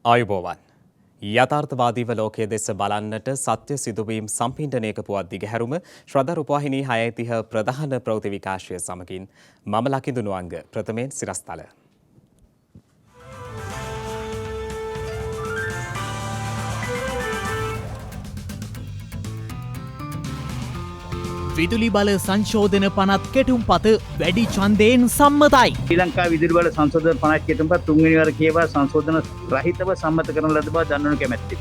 ආයුබෝවන්. යථාර්ථවාදීව ලෝකයේ දෙස බලන්නට සත්‍ය සිදුවීම් සම්පින්ඩනයක පුවත් දිගහැරුම ශ්‍රද්ධා රූපවාහිනී 6:30 ප්‍රධාන ප්‍රවෘත්ති විකාශය සමගින් මම ලකිඳු නුවංග ප්‍රථමයෙන් සිරස්තල. විදුලි බල සංශෝධන පනත් කෙටුම්පත වැඩි ඡන්දයෙන් සම්මතයි. ශ්‍රී ලංකා විදුලි බල සංශෝධන පනත් කෙටුම්පත තුන්වෙනි වර කියවා සංශෝධන රහිතව සම්මත කරන ලද බව දන්වනු කැමැත්තේ.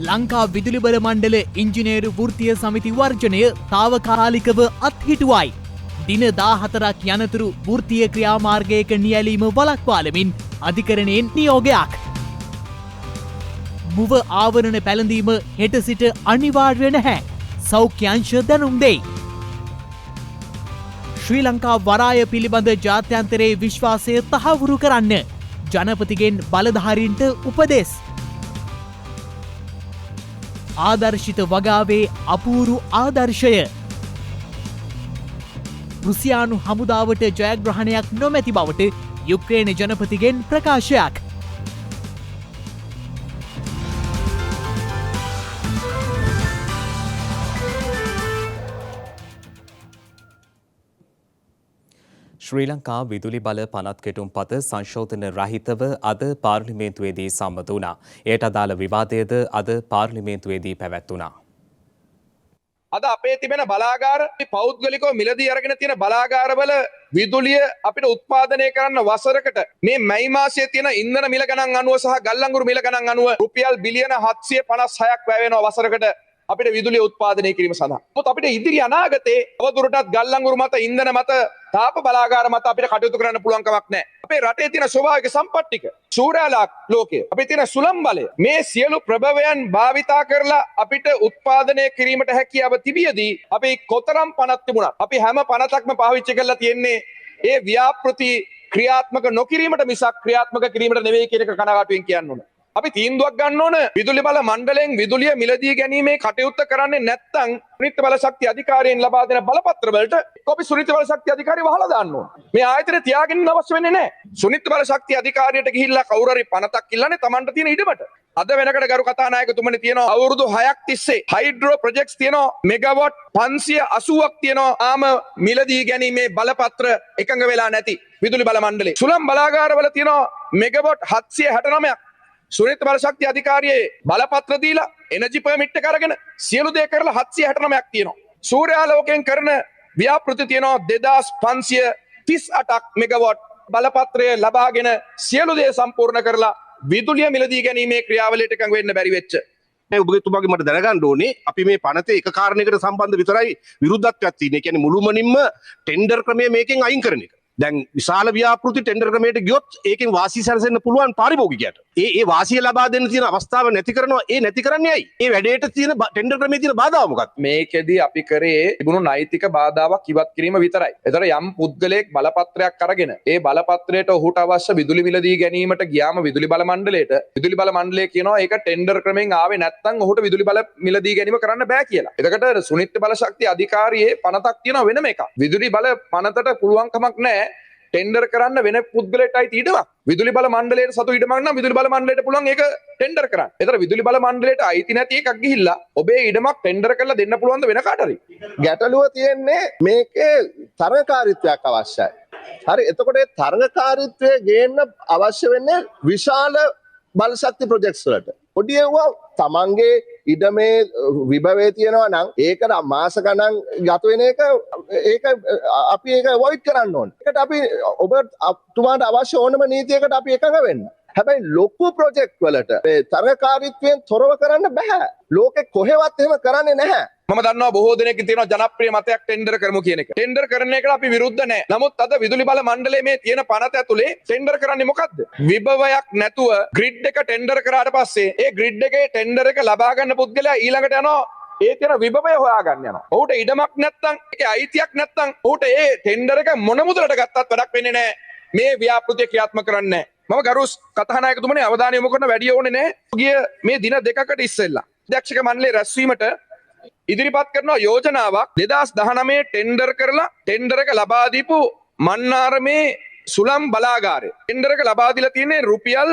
ලංකා විදුලි බල මණ්ඩල ඉංජිනේරු වෘත්තීය සමිති වර්ජනය తాවකාලිකව අත්හිටුවයි. දින 14ක් යනතුරු වෘත්තීය ක්‍රියාමාර්ගයක නියැලීම වළක්වාලමින් අධිකරණයෙන් නියෝගයක්. මුව ආවරණ පැළඳීම හෙට සිට අනිවාර්ය නැහැ. සෞඛ්‍යංශ දැනුම් දෙයි. ශ්‍රී ලංකා වරාය පිළිබඳ ජාත්‍යන්තරයේ විශ්වාසය තහවුරු කරන්න ජනපතිගෙන් බලධාරීන්ට උපදෙස්. ආදර්ශිත වගාවේ අපූරු ආදර්ශය. රුසියානු හමුදාවට ජයග්‍රහණයක් නොමැති බවට යුක්‍රේන ජනපතිගෙන් ප්‍රකාශයක්. ශ්‍රී ලංකා විදුලි බල පනත් කෙටුම්පත සංශෝධන රහිතව අද පාර්ලිමේන්තුවේදී සම්මත වුණා. එයට අදාළ විවාදයද අද පාර්ලිමේන්තුවේදී පැවැත්වුණා. අද අපේ තිබෙන බලාගාර පෞද්ගලිකව මිලදී අරගෙන තියෙන බලාගාරවල විදුලිය අපිට උත්පාදනය කරන්න වසරකට මේ මැයි මාසයේ තියෙන ඉන්ධන මිල ගණන් අනුව සහ ගල්අඟුරු මිල ගණන් අනුව රුපියල් බිලියන 756ක් වැය වෙනවා වසරකට අපිට විදුලිය උත්පාදනය කිරීම සඳහා. මොකද අපිට ඉදිරි අනාගතේ අවදුරටත් ගල්අඟුරු මත ඉන්ධන මත තාප බලාගාර මත අපිට කටයුතු කරන්න පුළුවන් කමක් නැහැ. අපේ රටේ තියෙන ස්වභාවික සම්පත් ටික සූර්යාලාක ලෝකයේ අපේ තියෙන සුළං බලය මේ සියලු ප්‍රභවයන් භාවිතා කරලා අපිට උත්පාදනය කිරීමට හැකියාව තිබියදී අපි කොතරම් පනත් තිබුණත් අපි හැම පනතක්ම පාවිච්චි කරලා තියෙන්නේ ඒ ව්‍යාපෘති ක්‍රියාත්මක නොකිරීමට මිසක් ක්‍රියාත්මක කිරීමට නෙවෙයි කියන එක කනගාටුවෙන් කියන්න ඕන. අපි තීන්දුවක් ගන්න ඕන විදුලි බල මණ්ඩලයෙන් විදුලිය මිලදී ගැනීමේ කටයුත්ත කරන්නේ නැත්නම් සුනිත්‍ය බල ශක්ති අධිකාරියෙන් ලබා දෙන බලපත්‍ර වලට අපි සුනිත්‍ය බල ශක්ති අධිකාරිය වහලා දාන්න ඕන. මේ ආයතනය තියාගෙන ඉන්න අවශ්‍ය වෙන්නේ නැහැ. සුනිත්‍ය බල ශක්ති අධිකාරියට ගිහිල්ලා කවුරු හරි පනතක් ඉල්ලන්නේ Tamanට තියෙන ඉඩමට. අද වෙනකට ගරු කතානායකතුමනි තියෙනවා අවුරුදු 6ක් තිස්සේ හයිඩ්‍රෝ ප්‍රොජෙක්ට්ස් තියෙනවා මෙගාවොට් 580ක් තියෙනවා ආම මිලදී ගැනීමේ බලපත්‍ර එකඟ වෙලා නැති විදුලි බල මණ්ඩලේ. සුළං බලාගාරවල තියෙනවා මෙගාවොට් 769ක් සුනිත්‍ය බල ශක්ති අධිකාරියේ බලපත්‍ර දීලා එනර්ජි පර්මිට් එක අරගෙන සියලු දේ කරලා 769ක් තියෙනවා. සූර්යාලෝකයෙන් කරන ව්‍යාපෘති තියෙනවා 2538ක් මෙගාවොට් බලපත්‍රය ලබාගෙන සියලු දේ සම්පූර්ණ කරලා විදුලිය මිලදී ගැනීමේ ක්‍රියාවලියට එකඟ වෙන්න බැරි වෙච්ච ඔබතුමාගේ මට දැනගන්න ඕනේ අපි මේ පනතේ එක කාරණයකට සම්බන්ධ විතරයි විරුද්ධත්වයක් තියෙන්නේ. ඒ කියන්නේ මුළුමනින්ම ටෙන්ඩර් ක්‍රමය මේකෙන් අයින් කරන එක. දැන් විශාල ව්‍යාපෘති ටෙන්ඩර් ක්‍රමයට ගියොත් ඒකෙන් වාසිය සැලසෙන්න පුළුවන් පාරිභෝගිකයට. ඒ වාසිය ලබා දෙන්න තියෙන අවස්ථාව නැති කරනවා. ඒ නැති කරන්නේ ඇයි? ඒ වැඩේට තියෙන ටෙන්ඩර් ක්‍රමයේ තියෙන බාධාව මොකක්ද? මේකෙදී අපි කරේ තිබුණු නෛතික බාධාවක් ඉවත් කිරීම විතරයි. ඒතර යම් පුද්ගලයෙක් බලපත්‍රයක් අරගෙන ඒ බලපත්‍රයට ඔහුට අවශ්‍ය විදුලි මිලදී ගැනීමට ගියාම විදුලි බල මණ්ඩලයට විදුලි බල මණ්ඩලය කියනවා ඒක ටෙන්ඩර් ක්‍රමෙන් ආවේ නැත්නම් ඔහුට විදුලි බල මිලදී ගැනීම කරන්න බෑ කියලා. එතකොට සුනිත්‍ය බල ශක්ති අධිකාරියේ පනතක් තියෙනවා වෙනම එකක්. විදුලි බල පනතට පුළුවන් කමක් නැහැ ටෙන්ඩර් කරන්න වෙන පුද්ගලයෙක්ට අයිති ඉඩමක්. විදුලි බල මණ්ඩලයට සතු ඉඩමක් නම් විදුලි බල මණ්ඩලයට පුළුවන් ඒක ටෙන්ඩර් කරන්න. ඒතර විදුලි බල මණ්ඩලයට අයිති නැති එකක් ගිහිල්ලා ඔබේ ඉඩමක් ටෙන්ඩර් කරලා දෙන්න පුළුවන් ද වෙන කාට හරි? ගැටලුව තියෙන්නේ මේකේ තරඟකාරීත්වයක් අවශ්‍යයි. හරි එතකොට ඒ තරඟකාරීත්වය ගේන්න අවශ්‍ය වෙන්නේ විශාල බල ශක්ති ප්‍රොජෙක්ට්ස් වලට. පොඩි ඒවා තමන්ගේ ඉඩමේ විභවය තියෙනවා නම් ඒකට මාස ගණන් ගත වෙන එක ඒක අපි ඒක අවොයිඩ් කරන්න ඕනේ. ඒකට අපි ඔබතුමාට අවශ්‍ය ඕනම නීතියකට අපි එකඟ වෙන්න. හැබැයි ලොකු ප්‍රොජෙක්ට් වලට මේ තරඟකාරීත්වයෙන් තොරව කරන්න බෑ. ලෝකෙ කොහෙවත් එහෙම කරන්නේ නැහැ. මම දන්නවා බොහෝ දෙනෙක් තියෙනවා ජනප්‍රිය මතයක් ටෙන්ඩර් කරමු කියන එක. ටෙන්ඩර් කරන එකට අපි විරුද්ධ නැහැ. නමුත් අද විදුලි බල මණ්ඩලයේ මේ තියෙන පනත ඇතුලේ ටෙන්ඩර් කරන්නේ මොකද්ද? විභවයක් නැතුව ග්‍රිඩ් එක ටෙන්ඩර් කරාට පස්සේ ඒ ග්‍රිඩ් එකේ ටෙන්ඩර් එක ලබා ගන්න පුද්ගලයා ඊළඟට යනවා ඒ තියෙන විභවය හොයාගන්න යනවා. ඔහුට ඉඩමක් නැත්නම් ඒකේ අයිතියක් නැත්නම් ඔහුට ඒ ටෙන්ඩර් එක මොන මුදලට ගත්තත් වැඩක් වෙන්නේ නැහැ. මේ ව්‍යාපෘතිය ක්‍රියාත්මක කරන්නේ නැහැ. මම ගරු කතානායකතුමනි අවධානය යොමු කරන වැඩි ඕනේ නැහැ. ගිය මේ දින දෙකකට ඉස්සෙල්ලා අධ්‍යක්ෂක මණ්ඩලයේ රැස්වීමට ඉදිරිපත් කරන යෝජනාවක් 2019 ටෙන්ඩර් කරලා ටෙන්ඩර් එක ලබා දීපු මන්නාරමේ සුළම් බලාගාරය ටෙන්ඩර් එක ලබා දීලා තියෙන්නේ රුපියල්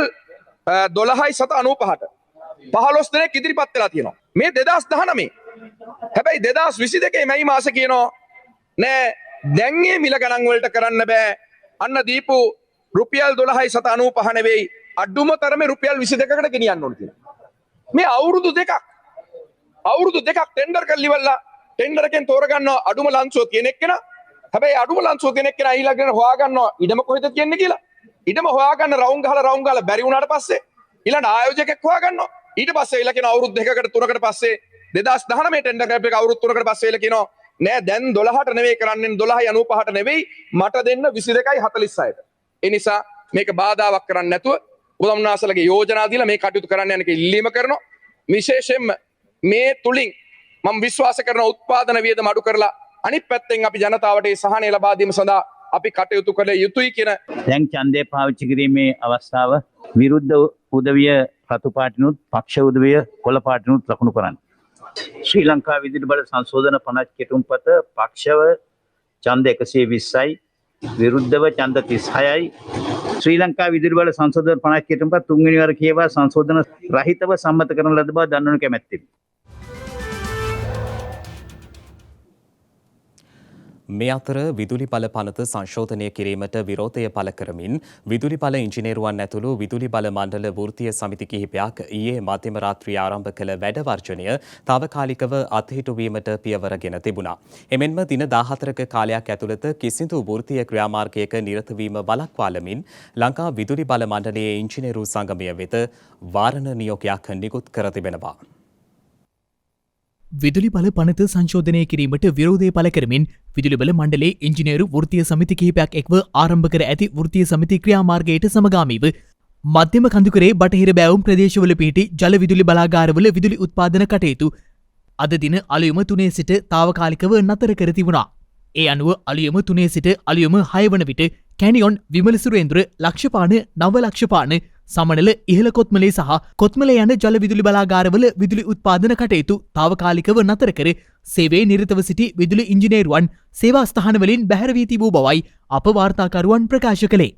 12.95ට 15 දෙනෙක් ඉදිරිපත් වෙලා තියෙනවා. මේ 2019. හැබැයි 2022 මැයි මාසේ කියනවා නෑ දැන් මේ මිල ගණන් වලට කරන්න බෑ. අන්න දීපු රුපියල් 12.95 නෙවෙයි අඩුම තරමේ රුපියල් 22කට ගෙනියන්න ඕන කියලා. මේ අවුරුදු දෙකක් ටෙන්ඩර් කරලා ඉවරලා ටෙන්ඩර් එකෙන් තෝරගන්නවා අඩුම ලන්සුව තියෙන එක්කෙනා. හැබැයි අඩුම ලන්සුව තියෙන එක්කෙනා ඊළඟට හොයාගන්නවා ඉඩම කොහෙද තියෙන්නේ කියලා. ඉඩම හොයාගන්න රවුම් ගහලා බැරි වුණාට පස්සේ ඊළඟ ආයෝජකෙක් හොයාගන්නවා. ඊට පස්සේ ඊළඟ කෙනා අවුරුදු 2කට 3කට පස්සේ 2019 ටෙන්ඩර් කරපු එක අවුරුදු 3කට පස්සේ ඊළඟ කියනවා නෑ දැන් 12ට නෙවෙයි කරන්නේ 12.95ට නෙවෙයි මට දෙන්න 22.46ට. ඒ නිසා මේක බාධාවක් කරන්නේ නැතුව උදම්නාසලගේ යෝජනා දීලා මේ කටයුතු කරන්න යන එක ඉල්ලීම කරනවා. විශේෂයෙන්ම මේ තුලින් මම විශ්වාස කරන උත්පාදන වියදම අඩු කරලා අනිත් පැත්තෙන් අපි ජනතාවට ඒ සහනය ලබා දීම සඳහා අපි කටයුතු කළ යුතුයි කියන දැන් ඡන්දය පාවිච්චි කිරීමේ අවස්ථාව විරුද්ධ උදවිය රතු පාටිනුත් පක්ෂ උදවිය කොළ පාටිනුත් ලකුණු කරන්න. ශ්‍රී ලංකා විදුලි බල සංශෝධන 50 කෙටුම්පත පක්ෂව ඡන්ද 120යි විරුද්ධව ඡන්ද 36යි. ශ්‍රී ලංකා විදුලි බල සංශෝධන 50 කෙටුම්පත තුන්වෙනි වර කියවා සංශෝධන රහිතව සම්මත කරන ලද බව දන්වනු කැමැත්තෙමි. මේ අතර විදුලි බල පනත සංශෝධනය කිරීමට විරෝධය පළ කරමින් විදුලි බල ඉංජිනේරුවන් ඇතුළු විදුලි බල මණ්ඩල වෘත්තීය සමිති කිහිපයක් ඊයේ මධ්‍යම රාත්‍රියේ ආරම්භ කළ වැඩ වර්ජනය తాවකාලිකව අත්හිටුවීමට පියවරගෙන තිබුණා. එමෙන්ම දින 14ක කාලයක් ඇතුළත කිසිදු වෘත්තීය ක්‍රියාමාර්ගයක නිරත වීම වළක්වාලමින් ලංකා විදුලි බල මණ්ඩලයේ ඉංජිනේරු සංගමය වෙත වාරණ නියෝගයක් නිකුත් කර තිබෙනවා. විදුලි බල පනත සංශෝධනය කිරීමට විරෝධය පළ කරමින් විදුලි බල මණ්ඩලයේ ඉංජිනේරු වෘත්තීය සමිති කිහිපයක් එක්ව ආරම්භ කර ඇති වෘත්තීය සමිති ක්‍රියාමාර්ගයට සමගාමීව මධ්‍යම කඳුකරේ බටහිර බෑවුම් ප්‍රදේශවල පිහිටි ජල විදුලි බලාගාරවල විදුලි උත්පාදන කටයුතු අද දින අලුයම 3 සිට తాවකාලිකව නතර කර තිබුණා. ඒ අනුව අලුයම 3 සිට අලුයම 6 වන විට කැනියොන් විමල සුරේන්ද්‍ර ලක්ෂපාන නව ලක්ෂපාන සමනල ඉහළ කොත්මලේ සහ කොත්මල යන ජල විදුලි බලාගාරවල විදුලි උත්පාදන කටයුතු තාවකාලිකව නතර කර සේවයේ නිරතව සිටි විදුලි ඉංජිනේරුවන් සේවා ස්ථානවලින් බැහැර වී තිබූ බවයි අප වාර්තාකරුවන් ප්‍රකාශ කළේ.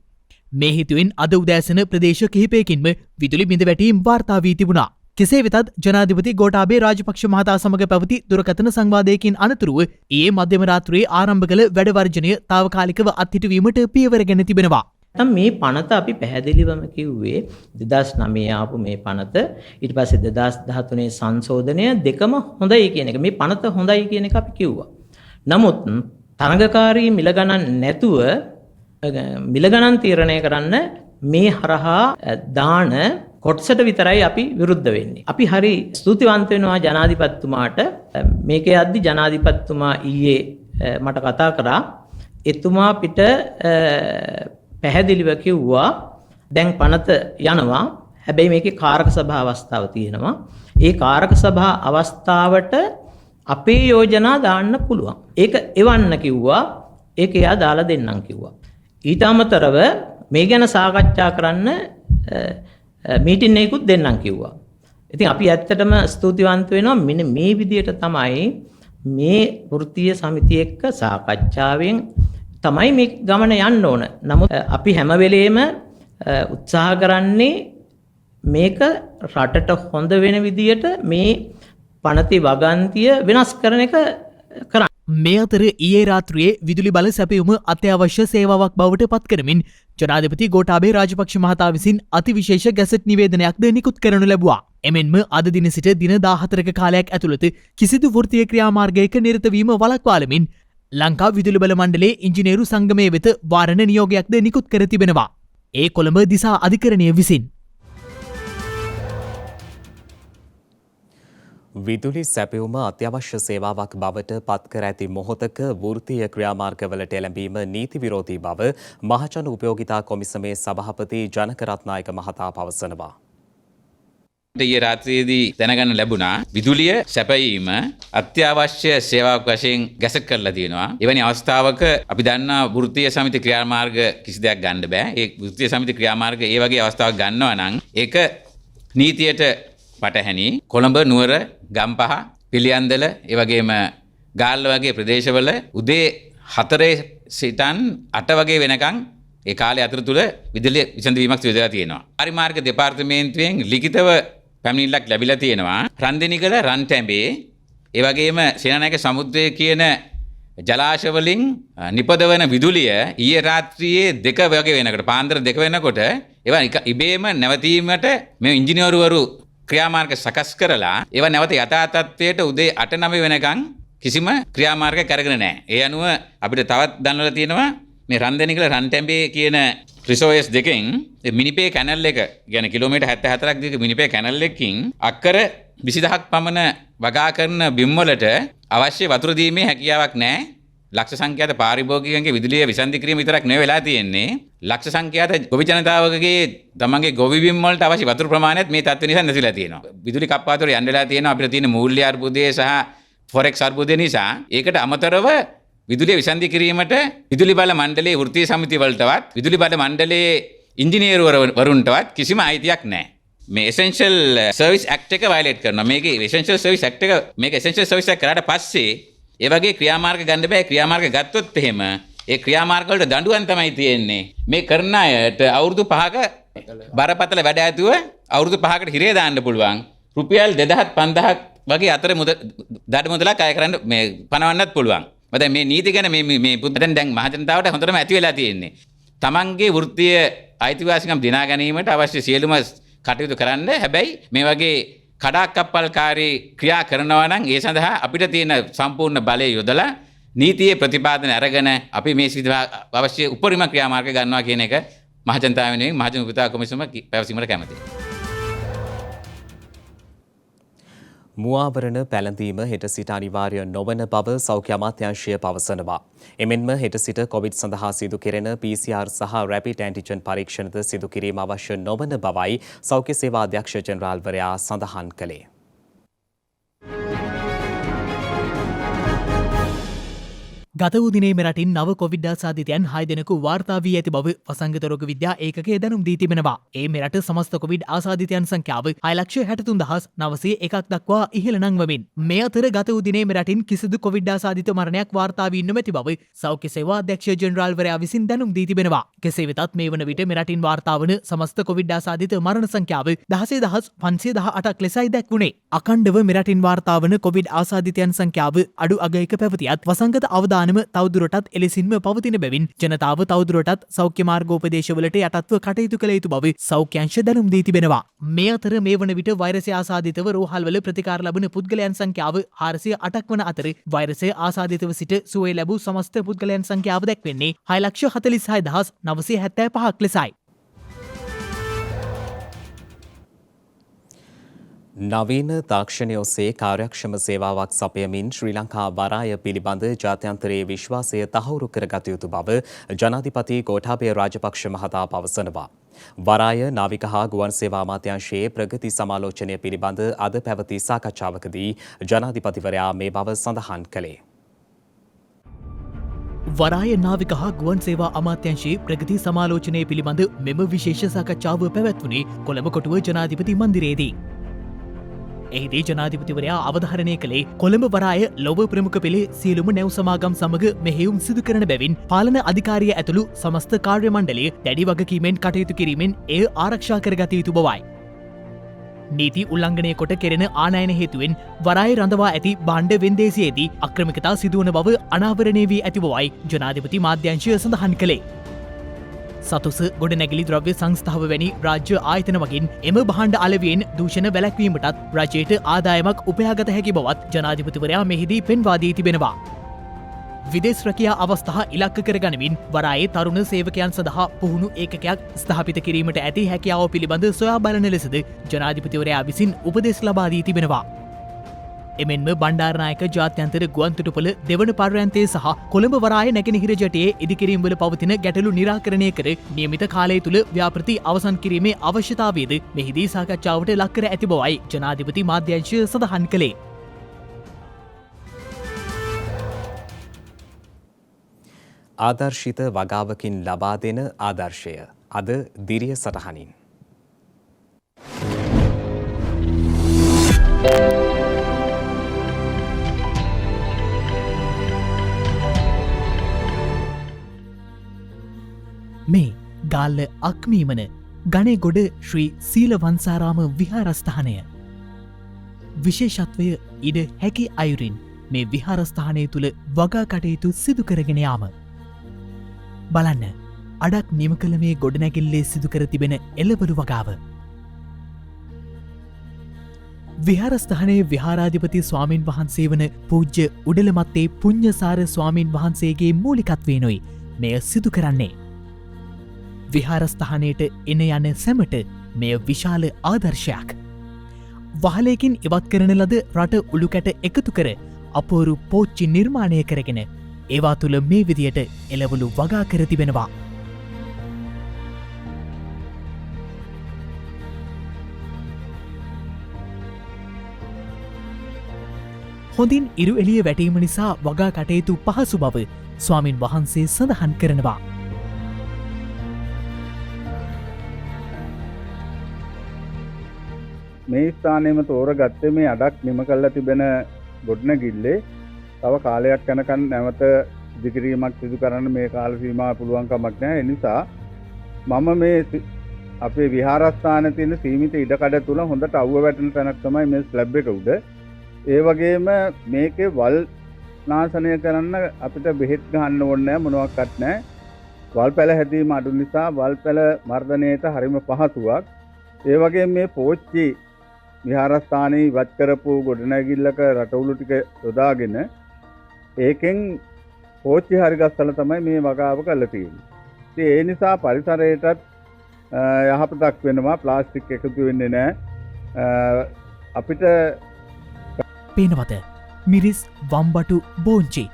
මේ හේතුවෙන් අද උදෑසන ප්‍රදේශ කිහිපයකින්ම විදුලි බිඳ වැටීම් වාර්තා වී තිබුණා. කෙසේ වෙතත් ජනාධිපති ගෝඨාභය රාජපක්ෂ මහතා සමග පැවති දුරකථන සංවාදයකින් අනතුරුව ඊයේ මධ්‍යම රාත්‍රියේ ආරම්භ කළ වැඩ වර්ජනය තාවකාලිකව අත්හිටුවීමට පියවරගෙන තිබෙනවා. මේ පනත අපි පැහැදිලිවම කිව්වේ 2009 ආපු මේ පනත ඊට පස්සේ 2013 සංශෝධනය දෙකම හොඳයි කියන එක. මේ පනත හොඳයි කියන එක අපි කිව්වා. නමුත් තරඟකාරී මිල ගණන් නැතුව මිල ගණන් තීරණය කරන්න මේ හරහා දාන කොටසට විතරයි අපි විරුද්ධ වෙන්නේ. අපි හරි ස්තුතිවන්ත වෙනවා ජනාධිපතිතුමාට. මේකේ අද්දි ජනාධිපතිතුමා ඊයේ මට කතා කරා. එතුමා පිට පැහැදිලිව කිව්වා දැන් පනත යනවා. හැබැයි මේකේ කාරක සභා අවස්ථාව තියෙනවා. ඒ කාරක සභා අවස්ථාවට අපේ යෝජනා දාන්න පුළුවන්. ඒක එවන්න කිව්වා. ඒක එයා දාලා දෙන්නම් කිව්වා. ඊට අමතරව මේ ගැන සාකච්ඡා කරන්න මීටින් එකකුත් දෙන්නම් කිව්වා. ඉතින් අපි ඇත්තටම ස්තුතිවන්ත වෙනවා. මෙන්න මේ විදියට තමයි මේ වෘත්තීය සමිතිය එක්ක සාකච්ඡාවෙන් තමයි මේ ගමන යන්න ඕන. නමුත් අපි හැම වෙලේම උත්සාහ කරන්නේ මේක රටට හොඳ වෙන විදියට මේ පනතේ වගන්තිය වෙනස් කරන එක කරන්න. මේ අතර ඊයේ රාත්‍රියේ විදුලි බල සැපයුම අත්‍යවශ්‍ය සේවාවක් බවට පත් කරමින් ජනාධිපති ගෝඨාභය රාජපක්ෂ මහතා විසින් අතිවිශේෂ ගැසට් නිවේදනයක්ද නිකුත් කරනු ලැබුවා. එමෙන්ම අද දින සිට දින 14ක කාලයක් ඇතුළත කිසිදු වෘත්තීය ක්‍රියාමාර්ගයක නිරත වීම වළක්වාලමින් ලංකා විදුලි බල මණ්ඩලයේ ඉංජිනේරු සංගමය වෙත වාරණ නියෝගයක්ද නිකුත් කර තිබෙනවා. ඒ කොළඹ දිසා අධිකරණය විසින්. විදුලි සැපයුම අත්‍යවශ්‍ය සේවාවක් බවට පත්කර ඇති මොහොතක වෘත්තීය ක්‍රියාමාර්ගවලට එළඹීම නීති විරෝධී බව මහජන උපයෝගිතා කොමිසමේ සභාපති ජනක රත්නායක මහතා පවසනවා. ඊයේ රාත්‍රියේදී දැනගන්න ලැබුණා විදුලිය සැපයීම අත්‍යවශ්‍ය සේවාවක් වශයෙන් ගැසට් කරලා තියෙනවා. එවැනි අවස්ථාවක අපි දන්නා වෘත්තීය සමිති ක්‍රියාමාර්ග කිසි දෙයක් ගන්න බෑ. ඒ වෘත්තීය සමිති ක්‍රියාමාර්ග ඒ වගේ අවස්ථාවක් ගන්නවා නම් ඒක නීතියට පටහැනි. කොළඹ නුවර ගම්පහ පිළියන්දල ඒ වගේම ගාල්ල වගේ ප්‍රදේශවල උදේ 4 සිටන් 8 වගේ වෙනකන් ඒ කාලය අතර තුල විදුලිය විසඳවීමක් සිදු වෙලා තියෙනවා. පරිමාර්ග දෙපාර්තමේන්තුවෙන් ලිඛිතව පැමිණිල්ලක් ලැබිලා තියෙනවා. රන්දෙනිකල රන්ටැඹේ ඒ වගේම සේනානායක සමුද්‍රය කියන ජලාශ වලින් නිපදවන විදුලිය ඊයේ රාත්‍රියේ 2 වගේ වෙනකොට පාන්දර 2 වෙනකොට ඒවා ඉබේම නැවතීමට මේ ඉංජිනේරුවරු ක්‍රියාමාර්ග සකස් කරලා ඒවා නැවත යථා තත්ත්වයට උදේ 8-9 වෙනකන් කිසිම ක්‍රියාමාර්ගයක් අරගෙන නැහැ. ඒ අනුව අපිට තවත් දන්වලා තියෙනවා මේ රන්දෙනිකල රන්ටැඹේ කියන රිසෝයස් දෙකෙන් මිනිපේ කැනල් එක يعني කිලෝමීටර් 74ක් දිග මිනිපේ කැනල් එකකින් අක්කර 20000ක් පමණ වගා කරන බිම් වලට අවශ්‍ය වතුර දීමේ හැකියාවක් නැහැ. ලක්ෂ සංඛ්‍යාත පාරිභෝගිකයන්ගේ විදුලිය විසන්ධි කිරීම විතරක් නෙවෙයි වෙලා තියෙන්නේ. ලක්ෂ සංඛ්‍යාත ගොවි ජනතාවකගේ තමන්ගේ ගොවි බිම් වලට අවශ්‍ය වතුර ප්‍රමාණයත් මේ තත්ත්ව නිසා නැතිලා තියෙනවා. විදුලි කප්පාදුර යන්න වෙලා තියෙනවා අපිට තියෙන මූල්‍ය අර්බුදය සහ ෆොරෙක්ස් අර්බුදය නිසා. ඒකට අමතරව විදුලිය විසන්ධි කිරීමට විදුලි බල මණ්ඩලයේ වෘත්තීය සමිති වලටවත් විදුලි බල මණ්ඩලයේ ඉංජිනේරුවරුන්ටවත් කිසිම අයිතියක් නැහැ. මේ essential service act එක violate කරනවා. මේකේ essential service act එක මේක essential service act කරාට පස්සේ ඒ වගේ ක්‍රියාමාර්ග ගන්න බෑ. ක්‍රියාමාර්ග ගත්තොත් එහෙම ඒ ක්‍රියාමාර්ග වලට දඬුවම් තමයි තියෙන්නේ. මේ කරන අයට අවුරුදු 5ක බරපතල වැඩ ඇතුව අවුරුදු 5කට හිරේ දාන්න පුළුවන්. රුපියල් 2000-5000ක් වගේ අතර දඩ මුදලක් අය කරන්න මේ පනවන්නත් පුළුවන්. මත මේ නීති ගැන මේ පුතෙන් දැන් මහජනතාවට හොඳටම ඇති වෙලා තියෙන්නේ. තමන්ගේ වෘත්තීය අයිතිවාසිකම් දිනා ගැනීමට අවශ්‍ය සියලුම කටයුතු කරන්න. හැබැයි මේ වගේ කඩාකප්පල්කාරී ක්‍රියා කරනවා නම් ඒ සඳහා අපිට තියෙන සම්පූර්ණ බලය යොදලා නීතියේ ප්‍රතිපාදන අරගෙන අපි මේ සිදුවා අවශ්‍ය උපරිම ක්‍රියාමාර්ග ගන්නවා කියන එක මහජනතාව වෙනුවෙන් මහජන උපතා කොමිසම පැවසීමට කැමැතියි. මුවාවරණ පැළඳීම හෙට සිට අනිවාර්ය නොවන බව සෞඛ්‍ය අමාත්‍යාංශය පවසනවා. එමෙන්ම හෙට සිට කොවිඩ් සඳහා සිදු කෙරෙන PCR සහ රැපිඩ් ඇන්ටිජන් පරීක්ෂණද සිදු කිරීම අවශ්‍ය නොවන බවයි සෞඛ්‍ය සේවා අධ්‍යක්ෂ ජෙනරාල්වරයා සඳහන් කළේ. ගත වූ දිනේ මෙරටින් නව කොවිඩ් ආසාදිතයන් 6 දෙනෙකු වාර්තා වී ඇති බව වසංගත රෝග විද්‍යා ඒකකය දැනුම් දී තිබෙනවා. ඒ මෙරට සමස්ත කොවිඩ් ආසාදිතයන් සංඛ්‍යාව 6,63,901ක් දක්වා ඉහළ නංවමින් මේ අතර ගත වූ දිනේ මෙරටින් කිසිදු කොවිඩ් ආසාදිත මරණයක් වාර්තා වී නොමැති බව සෞඛ්‍ය සේවා අධ්‍යක්ෂ ජෙනරාල්වරයා විසින් දැනුම් දී තිබෙනවා. කෙසේ වෙතත් මේ වන විට මෙරටින් වාර්තා වන සමස්ත කොවිඩ් ආසාදිත මරණ සංඛ්‍යාව 16,518ක් ලෙසයි දැක්වුණේ. අඛණ්ඩව මෙරටින් වාර්තා වන කොවිඩ් ආසාදිතයන් සංඛ්‍යාව අඩු අගයක පැවතියත් වසංගත අවදානම තවදුරටත් එලෙසින්ම පවතින බැවින් ජනතාව තවදුරටත් සෞඛ්‍ය මාර්ගෝපදේශවලට යටත්ව කටයුතු කළ යුතු බව සෞඛ්‍යංශ දැනුම් දී තිබෙනවා. මේ අතර මේ වන විට වෛරසය ආසාදිතව රෝහල්වල ප්‍රතිකාර ලබන පුද්ගලයන් සංඛ්‍යාව 408ක් වන අතර වෛරසය ආසාදිතව සිට සුවය ලැබූ සමස්ත පුද්ගලයන් සංඛ්‍යාව දැක්වෙන්නේ 6,46,975ක් ලෙසයි. නවීන තාක්ෂණය ඔස්සේ කාර්යක්ෂම සේවාවක් සපයමින් ශ්‍රී ලංකා වරාය පිළිබඳ ජාත්‍යන්තරයේ විශ්වාසය තහවුරු කරගත යුතු බව ජනාධිපති ගෝඨාභය රාජපක්ෂ මහතා පවසනවා. වරාය නාවික හා ගුවන් සේවා අමාත්‍යාංශයේ ප්‍රගති සමාලෝචනය පිළිබඳ අද පැවති සාකච්ඡාවකදී ජනාධිපතිවරයා මේ බව සඳහන් කළේ. වරාය නාවික හා ගුවන් සේවා අමාත්‍යංශයේ ප්‍රගති සමාලෝචනය පිළිබඳ මෙම විශේෂ සාකච්ඡාව පැවැත්වුණේ කොළඹ කොටුව ජනාධිපති මන්දිරයේදී. එහිදී ජනාධිපතිවරයා අවධාරණය කළේ කොළඹ වරාය ලොව ප්‍රමුඛ පෙළේ සියලුම නැව් සමාගම් සමග මෙහෙයුම් සිදු කරන බැවින් පාලන අධිකාරිය ඇතුළු සමස්ත කාර්ය මණ්ඩලය දැඩි වගකීමෙන් කටයුතු කිරීමෙන් එය ආරක්ෂා කරගත යුතු බවයි. නීති උල්ලංඝනය කොට කෙරෙන ආනයන හේතුවෙන් වරාය රඳවා ඇති භාණ්ඩ වෙන්දේසියේදී අක්‍රමිකතා සිදුවන බව අනාවරණය වී ඇති බවයි ජනාධිපති මාධ්‍යංශය සඳහන් කළේ. සතුස ගොඩනැගිලි ද්‍රව්‍ය සංස්ථාව වැනි රාජ්‍ය ආයතන මගින් එම භාණ්ඩ අලවයෙන් දූෂණ වැළැක්වීමටත් රජයට ආදායමක් උපයාගත හැකි බවත් ජනාධිපතිවරයා මෙහිදී පෙන්වා දී තිබෙනවා. විදේශ රැකියා අවස්ථා ඉලක්ක කරගනිමින් වරායේ තරුණ සේවකයන් සඳහා පුහුණු ඒකකයක් ස්ථාපිත කිරීමට ඇති හැකියාව පිළිබඳ සොයා බලන ලෙසද ජනාධිපතිවරයා විසින් උපදෙස් ලබා දී තිබෙනවා. එමෙන්ම බණ්ඩාරනායක ජාත්‍යන්තර ගුවන්තොටුපළ දෙවන පර්යන්තය සහ කොළඹ වරාය නැගෙනහිර ජටයේ ඉදිකිරීම්වල පවතින ගැටලු නිරාකරණය කර නියමිත කාලය තුළ ව්‍යාපෘති අවසන් කිරීමේ අවශ්‍යතාවයද මෙහිදී සාකච්ඡාවට ලක්කර ඇති බවයි ජනාධිපති මාධ්‍යංශය සඳහන් කළේ. ආදර්ශිත වගාවකින් ලබා දෙන ආදර්ශය අද දිරිය සටහනින්. මේ ගාල්ල අක්මීමන ගණේගොඩ ශ්‍රී සීලවංසාරාම විහාරස්ථානය. විශේෂත්වය ඉඩ හැකි අයුරින් මේ විහාරස්ථානය තුළ වගා කටයුතු සිදු කරගෙන යාම. බලන්න අඩක් නිම කළ මේ ගොඩනැගිල්ලේ සිදුකර තිබෙන එළවලු වගාව. විහාරස්ථානයේ විහාරාධිපති ස්වාමීන් වහන්සේ වන පූජ්‍ය උඩලමත්තේ පුඤ්ඤසාර ස්වාමීන් වහන්සේගේ මූලිකත්වයෙනුයි මෙය සිදු කරන්නේ. විහාරස්ථානයට එන යන සැමට මෙය විශාල ආදර්ශයක්. වහලයකින් ඉවත් කරන ලද රට උළුකැට එකතු කර අපූරු පෝච්චි නිර්මාණය කරගෙන ඒවා තුළ මේ විදියට එළවලු වගා කර තිබෙනවා. හොඳින් ඉරු එළිය වැටීම නිසා වගා කටයුතු පහසු බව ස්වාමින් වහන්සේ සඳහන් කරනවා. මේ ස්ථානයේම තෝරගත්තේ මේ අඩක් නිම කරලා තිබෙන ගොඩනැගිල්ලේ තව කාලයක් යනකන් නැවත ඉදිකිරීමක් සිදු කරන්න මේ කාල සීමාව පුළුවන් කමක් නැහැ. ඒ නිසා මම මේ අපේ විහාරස්ථානයේ තියෙන සීමිත ඉඩකඩ තුල හොඳට අවුව වැටෙන තැනක් තමයි මේ ස්ලැබ් එක උඩ. ඒ වගේම මේකේ වල් නාශනය කරන්න අපිට බෙහෙත් ගහන්න ඕනේ නැහැ, මොනවත් නැහැ. වල් පැල හැදීම අඩු නිසා වල් පැල මර්ධනයට හරිම පහසුවක්. ඒ වගේම මේ පෝච්චි විහාරස්ථානයේ ඉවත් කරපු ගොඩනැගිල්ලක රටවුළු ටික යොදාගෙන ඒකෙන් පෝච්චි හරි ගස්සලා තමයි මේ වගාව කරලා තියෙන්නේ. ඉතින් ඒ නිසා පරිසරයටත් යහපතක් වෙනවා, ප්ලාස්ටික් එකතු වෙන්නේ නැහැ. අපිට පේනවද මිරිස් වම්බටු බෝංචි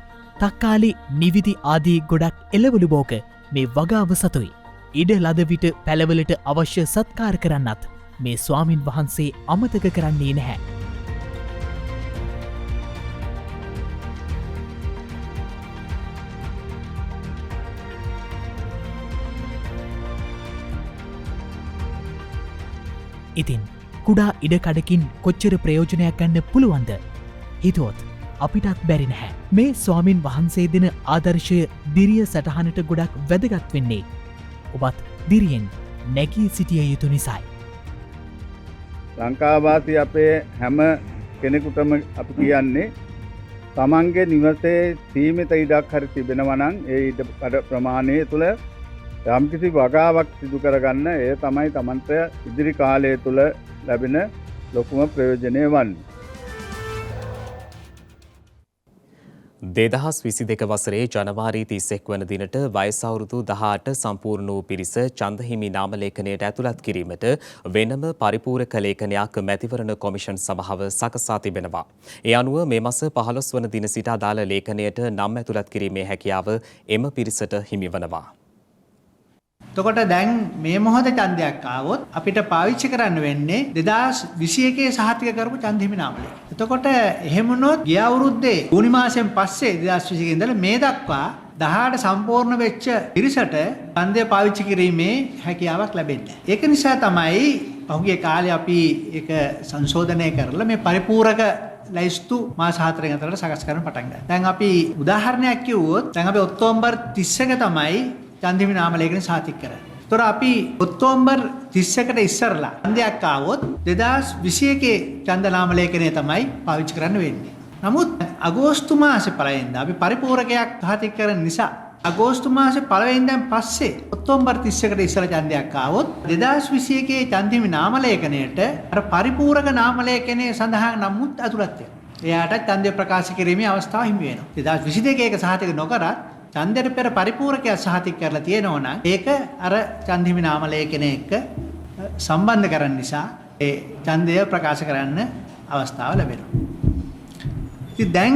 තක්කාලි නිවිදි ආදී ගොඩක් එළවලු බෝක මේ වගාව සතුයි. ඉඩ ලද විට පැළවලට අවශ්‍ය සත්කාර කරන්නත් මේ ස්වාමින් වහන්සේ අමතක කරන්නේ නැහැ. ඉතින් කුඩා ඉඩකඩකින් කොච්චර ප්‍රයෝජනයක් ගන්න පුළුවන්ද? හිතුවොත් අපිටත් බැරි නැහැ. මේ ස්වාමින් වහන්සේ දෙන ආදර්ශය දිරිය සටහනට ගොඩක් වැදගත් වෙන්නේ ඔබත් දිරියෙන් නැගී සිටිය යුතු නිසායි. ලංකාවාසී අපේ හැම කෙනෙකුටම අපි කියන්නේ තමන්ගේ නිවසේ සීමිත ඉඩක් හරි තිබෙනවා නම් ඒ ඉඩකඩ ප්‍රමාණය තුළ යම්කිසි වගාවක් සිදු කරගන්න. ඒ තමයි තමන්ට ඉදිරි කාලය තුළ ලැබෙන ලොකුම ප්‍රයෝජනය වන්නේ. 2022 වසරේ ජනවාරි 31 වන දිනට වයස අවුරුදු 18 සම්පූර්ණ වූ පිරිස ඡන්දහිමි නාමලේඛනයට ඇතුළත් කිරීමට වෙනම පරිපූරක ලේඛනයක් මැතිවරණ කොමිෂන් සභාව සකසා තිබෙනවා. ඒ අනුව මේ මාස 15 වන දින සිට අදාළ ලේඛනයට නම් ඇතුළත් කිරීමේ හැකියාව එම පිරිසට හිමිවනවා. එතකොට දැන් මේ මොහොත ඡන්දයක් ආවොත් අපිට පාවිච්චි කරන්න වෙන්නේ 2021 සහතික කරපු ඡන්දහිමි නාමලේඛනය. එතකොට එහෙම වුණොත් ගිය අවුරුද්දේ ජූනි මාසයෙන් පස්සේ 2021 ඉඳලා මේ දක්වා 18 සම්පූර්ණ වෙච්ච පිරිසට ඡන්දය පාවිච්චි කිරීමේ හැකියාවක් ලැබෙන්නේ. ඒක නිසා තමයි පහුගිය කාලේ අපි ඒක සංශෝධනය කරලා මේ පරිපූරක ලයිස්තු මාස 4 අතරට සකස් කරන්න පටන් ගත්තා. දැන් අපි උදාහරණයක් කිව්වොත් දැන් අපි ඔක්තෝබර් 31 තමයි ඡන්දහිමි නාමලේඛනය සාතික කරන්නේ. ඒතර අපි ඔක්තෝබර් 31ට ඉස්සරලා ඡන්දයක් ආවොත් 2021 ඡන්ද නාමලේඛනය තමයි පාවිච්චි කරන්න වෙන්නේ. නමුත් අගෝස්තු මාසේ පළවෙනිදා අපි පරිපූරකයක් සාතික කරන නිසා අගෝස්තු මාසේ පළවෙනිදාන් පස්සේ ඔක්තෝබර් 31ට ඉස්සරලා ඡන්දයක් ආවොත් 2021 ඡන්දහිමි නාමලේඛනයට අර පරිපූරක නාමලේඛනයේ සඳහන් නමුත් ඇතුළත් වෙනවා. එයාට ඡන්දය ප්‍රකාශ කිරීමේ අවස්ථාව හිමි වෙනවා. 2022 එක සාතික නොකරත් ඡන්දයට පෙර පරිපූරකයක් සහතික කරලා තියෙනවා නම් ඒක අර ඡන්දහිමි නාමලේඛනය එක්ක සම්බන්ධ කරන නිසා ඒ ඡන්දය ප්‍රකාශ කරන්න අවස්ථාව ලැබෙනවා. ඉතින් දැන්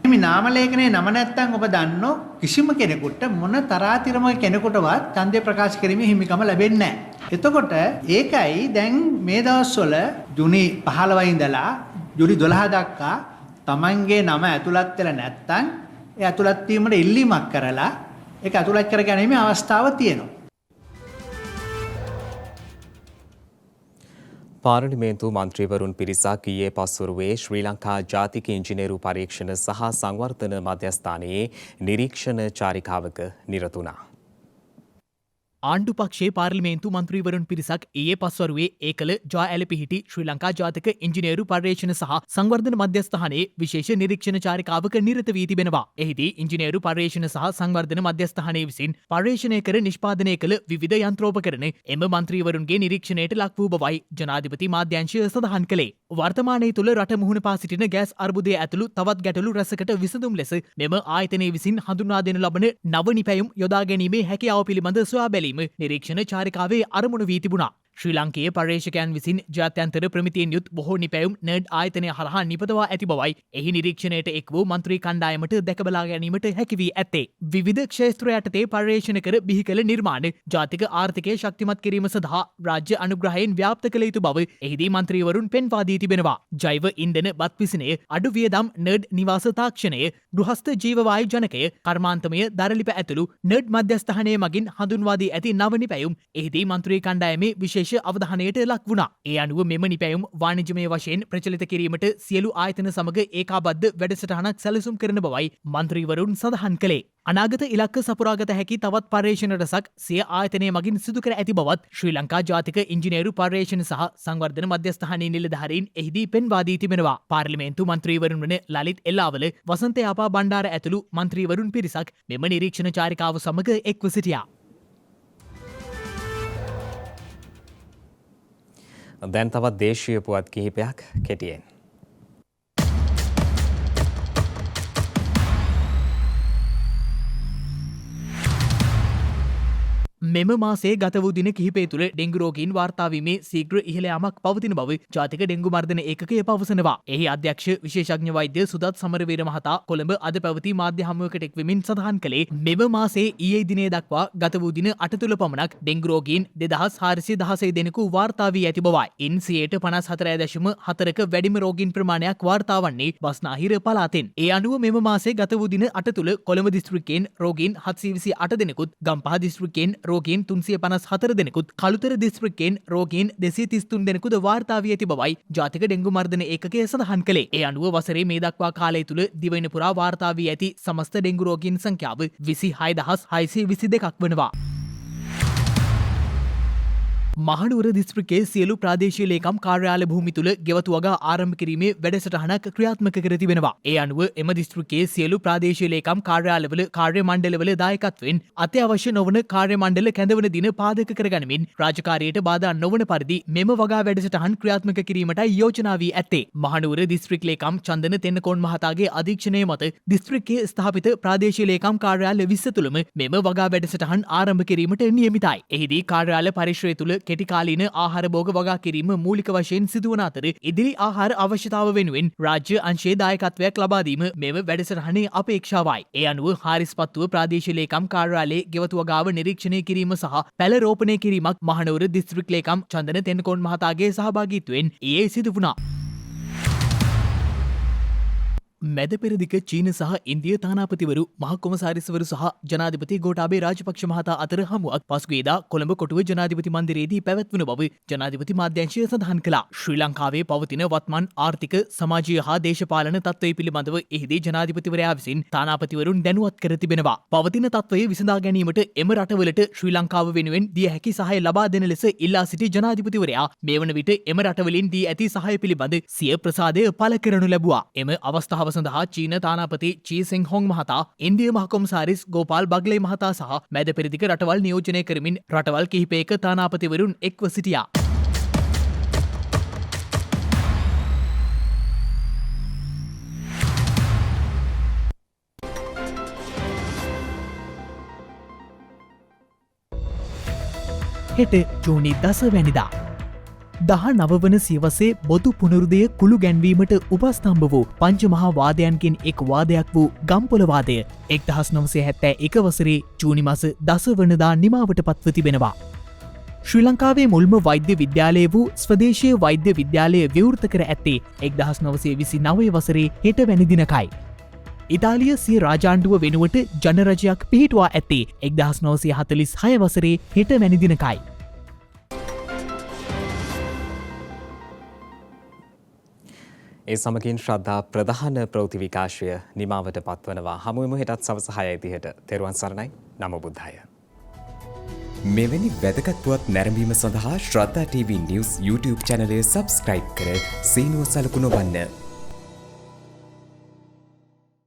මේ නාමලේඛනයේ නම නැත්තම් ඔබ දන්නෝ කිසිම කෙනෙකුට මොන තරාතිරමක කෙනෙකුටවත් ඡන්දය ප්‍රකාශ කිරීමේ හිමිකම ලැබෙන්නේ නැහැ. එතකොට ඒකයි දැන් මේ දවස්වල ජූනි 15 ඉඳලා ජූලි 12 දක්වා Tamanගේ නම ඇතුළත් වෙලා නැත්තම් ඒ ඇතුළත් වීමට ඉල්ලීමක් කරලා ඒක ඇතුළත් කර ගැනීමේ අවස්ථාව තියෙනවා. පාර්ලිමේන්තු මන්ත්‍රීවරුන් පිරිසක් ඊයේ පස්වරුවේ ශ්‍රී ලංකා ජාතික ඉංජිනේරු පරීක්ෂණ සහ සංවර්ධන මධ්‍යස්ථානයේ නිරීක්ෂණ චාරිකාවක නිරත වුණා. ආණ්ඩු පක්ෂයේ පාර්ලිමේන්තු මන්ත්‍රීවරුන් පිරිසක් ඊයේ පස්වරුවේ ඒකල ජාඇල පිහිටි ශ්‍රී ලංකා ජාතික ඉංජිනේරු පර්යේෂණ සහ සංවර්ධන මධ්‍යස්ථානයේ විශේෂ නිරීක්ෂණ චාරිකාවක නිරත වී තිබෙනවා. එහිදී ඉංජිනේරු පර්යේෂණ සහ සංවර්ධන මධ්‍යස්ථානයේ විසින් පර්යේෂණය කර නිෂ්පාදනය කළ විවිධ යන්ත්‍රෝපකරණ එම මන්ත්‍රීවරුන්ගේ නිරීක්ෂණයට ලක් වූ බවයි ජනාධිපති මාධ්‍යංශය සඳහන් කළේ. වර්තමානයේ තුළ රට මුහුණ පා සිටින ගෑස් අර්බුදය ඇතුළු තවත් ගැටලු රැසකට විසඳුම් ලෙස මෙම ආයතනයේ විසින් හඳුන්වා දෙනු ලබන නව නිපැයුම් යොදා ගැනීමේ හැකියාව පිළිබඳ සොයා බැලීම නිරීක්ෂණ චාරිකාවේ අරමුණු වී තිබුණා. ශ්‍රී ලංකයේ පර්යේෂකයන් විසින් ජාත්‍යන්තර ප්‍රමිතියෙන් යුත් බොහෝ නිපැයුම් නර්ඩ් ආයතනය හරහා නිපදවා ඇති බවයි එහි නිරීක්ෂණයට එක් වූ මන්ත්‍රී කණ්ඩායමට දැකබලා ගැනීමට හැකි වී ඇත්තේ. විවිධ ක්ෂේත්‍ර යටතේ පර්යේෂණ කර බිහි කළ නිර්මාණ ජාතික ආර්ථිකය ශක්තිමත් කිරීම සඳහා රාජ්‍ය අනුග්‍රහයෙන් ව්‍යාප්ත කළ යුතු බව එහිදී මන්ත්‍රීවරුන් පෙන්වා දී තිබෙනවා. ජෛව ඉන්ධන බත් පිසිනය, අඩු වියදම් නර්ඩ් නිවාස තාක්ෂණය, ගෘහස්ත ජීවවායු ජනකය, කර්මාන්තමය දරලිප ඇතුළු නර්ඩ් මධ්‍යස්ථානය මගින් හඳුන්වා දී ඇති නව නිපැයුම් එහිදී මන්ත්‍රී කණ්ඩායමේ විශේෂ අවධානයට ලක් වුණා. ඒ අනුව මෙම නිපැයුම් වාණිජමය වශයෙන් ප්‍රචලිත කිරීමට සියලු ආයතන සමග ඒකාබද්ධ වැඩසටහනක් සැලසුම් කරන බවයි මන්ත්‍රීවරුන් සඳහන් කළේ. අනාගත ඉලක්ක සපුරාගත හැකි තවත් පර්යේෂණ රැසක් සිය ආයතනය මගින් සිදු කර ඇති බවත් ශ්‍රී ලංකා ජාතික ඉංජිනේරු පර්යේෂණ සහ සංවර්ධන මධ්‍යස්ථානයේ නිලධාරීන් එහිදී පෙන්වා දී තිබෙනවා. පාර්ලිමේන්තු මන්ත්‍රීවරුන් වන ලලිත් එල්ලාවල, වසන්ත යාපා බණ්ඩාර ඇතුළු මන්ත්‍රීවරුන් පිරිසක් මෙම නිරීක්ෂණ චාරිකාව සමග එක්ව සිටියා. දැන් තවත් දේශීය පුවත් කිහිපයක් කෙටියෙන්. මෙම මාසේ ගත වූ දින කිහිපය තුළ ඩෙංගු රෝගීන් වාර්තා වීමේ ශීඝ්‍ර ඉහළ යාමක් පවතින බව ජාතික ඩෙංගු මර්ධන ඒකකය පවසනවා. එහි අධ්‍යක්ෂ විශේෂඥ වෛද්‍ය සුදත් සමරවීර මහතා කොළඹ අද පැවති මාධ්‍ය හමුවකට එක්වෙමින් සඳහන් කළේ මෙම මාසේ ඊයේ දිනේ දක්වා ගත වූ දින 8 තුළ පමණක් ඩෙංගු රෝගීන් 2416 දෙනෙකු වාර්තා වී ඇති බවයි. ඉන් 54.4%ක වැඩිම රෝගීන් ප්‍රමාණයක් වාර්තා වන්නේ බස්නාහිර පළාතෙන්. ඒ අනුව මෙම මාසේ ගත වූ දින 8 තුළ කොළඹ දිස්ත්‍රික්කයෙන් රෝගීන් 728 දෙනෙකුත්, ගම්පහ දිස්ත්‍රික්කයෙන් රෝගීන් 354 දෙනෙකුත්, කළුතර දිස්ත්‍රික්කයෙන් රෝගීන් 233 දෙනෙකුද වාර්තා වී ඇති බවයි ජාතික ඩෙංගු මර්ධන ඒකකය සඳහන් කළේ. ඒ අනුව වසරේ මේ දක්වා කාලය තුළ දිවයින පුරා වාර්තා වී ඇති සමස්ත ඩෙංගු රෝගීන් සංඛ්‍යාව 26622ක් වනවා. මහනුවර දිස්ත්‍රික්කයේ සියලු ප්‍රාදේශීය ලේකම් කාර්යාල භූමි තුල ගෙවතු වගා ආරම්භ කිරීමේ වැඩසටහනක් ක්‍රියාත්මක කර තිබෙනවා. ඒ අනුව එම දිස්ත්‍රික්කයේ සියලු ප්‍රාදේශීය ලේකම් කාර්යාලවල කාර්ය මණ්ඩලවල දායකත්වයෙන් අත්‍යවශ්‍ය නොවන කාර්ය මණ්ඩල කැඳවන දින පාදක කරගනිමින් රාජකාරියට බාධා නොවන පරිදි මෙම වගා වැඩසටහන් ක්‍රියාත්මක කිරීමටයි යෝජනා වී ඇත්තේ. මහනුවර දිස්ත්‍රික් ලේකම් චන්දන තෙන්නකෝන් මහතාගේ අධීක්ෂණය මත දිස්ත්‍රික්කයේ ස්ථාපිත ප්‍රාදේශීය ලේකම් කාර්යාල 20 තුලම මෙම වගා වැඩසටහන් ආරම්භ කිරීමට නියමිතයි. එහිදී කාර්යාල පරිශ්‍රය තුල කෙටිකාලීන ආහාර භෝග වගා කිරීම මූලික වශයෙන් සිදුවන අතර ඉදිරි ආහාර අවශ්‍යතාව වෙනුවෙන් රාජ්‍ය අංශයේ දායකත්වයක් ලබා දීම මෙම වැඩසටහනේ අපේක්ෂාවයි. ඒ අනුව හාරිස්පත්තුව ප්‍රාදේශීය ලේකම් කාර්යාලයේ ගෙවතු වගාව නිරීක්ෂණය කිරීම සහ පැල රෝපණය කිරීමක් මහනුවර දිස්ත්‍රික් ලේකම් චන්දන තෙන්නකෝන් මහතාගේ සහභාගීත්වයෙන් ඊයේ සිදු වුණා. මැද පෙරදිග චීන සහ ඉන්දිය තානාපතිවරු මහ කොමසාරිස්වරු සහ ජනාධිපති ගෝඨාභය රාජපක්ෂ මහතා අතර හමුවක් පසුගියදා කොළඹ කොටුව ජනාධිපති මන්දිරයේදී පැවැත්වුණු බව ජනාධිපති මාධ්‍යංශය සඳහන් කළා. ශ්‍රී ලංකාවේ පවතින වත්මන් ආර්ථික, සමාජීය හා දේශපාලන තත්ත්වය පිළිබඳව එහිදී ජනාධිපතිවරයා විසින් තානාපතිවරුන් දැනුවත් කර තිබෙනවා. පවතින තත්ත්වය විසඳා ගැනීමට එම රටවලට ශ්‍රී ලංකාව වෙනුවෙන් දිය හැකි සහාය ලබා දෙන ලෙස ඉල්ලා සිටි ජනාධිපතිවරයා මේ වන විට එම රටවලින් දී ඇති සහාය පිළිබඳ සිය ප්‍රසාදය පළ කරනු ලැබුවා. එම අවස්ථාව සඳහා චීන තානාපති චී සෙන් හොං මහතා, ඉන්දිය මහ කොමසාරිස් ගෝපාල් බග්ලේ මහතා සහ මැද පෙරදිග රටවල් නියෝජනය කරමින් රටවල් කිහිපයක තානාපතිවරුන් එක්ව සිටියා. හෙට ජූනි 10 වැනිදා 19 වන සියවසේ බොදු පුනරුදය කුළු ගැන්වීමට උපස්තම්භ වූ පංචමහා වාදයන්ගෙන් එක් වාදයක් වූ ගම්පොළ වාදය 1971 වසරේ ජූනි මාස 10 වනදා නිමාවට පත්ව තිබෙනවා. ශ්‍රී ලංකාවේ මුල්ම වෛද්‍ය විද්‍යාලය වූ ස්වදේශීය වෛද්‍ය විද්‍යාලය විවෘත කර ඇත්තේ 1929 වසරේ හෙට වැනි දිනකයි. ඉතාලිය සිය රාජාණ්ඩුව වෙනුවට ජනරජයක් පිහිටුවා ඇත්තේ 1946 වසරේ හෙට වැනි දිනකයි. ඒ සමගින් ශ්‍රද්ධා ප්‍රධාන ප්‍රවෘත්ති විකාශය නිමාවට පත්වනවා. හමුවෙමු හෙටත් සවස 6:30ට. තෙරුවන් සරණයි. නමෝ බුද්ධාය. මෙවැනි වැදගත් පුවත් නැරඹීම සඳහා ශ්‍රද්ධා TV News YouTube channel එක subscribe කර සීනුව සලකුණු වන්න.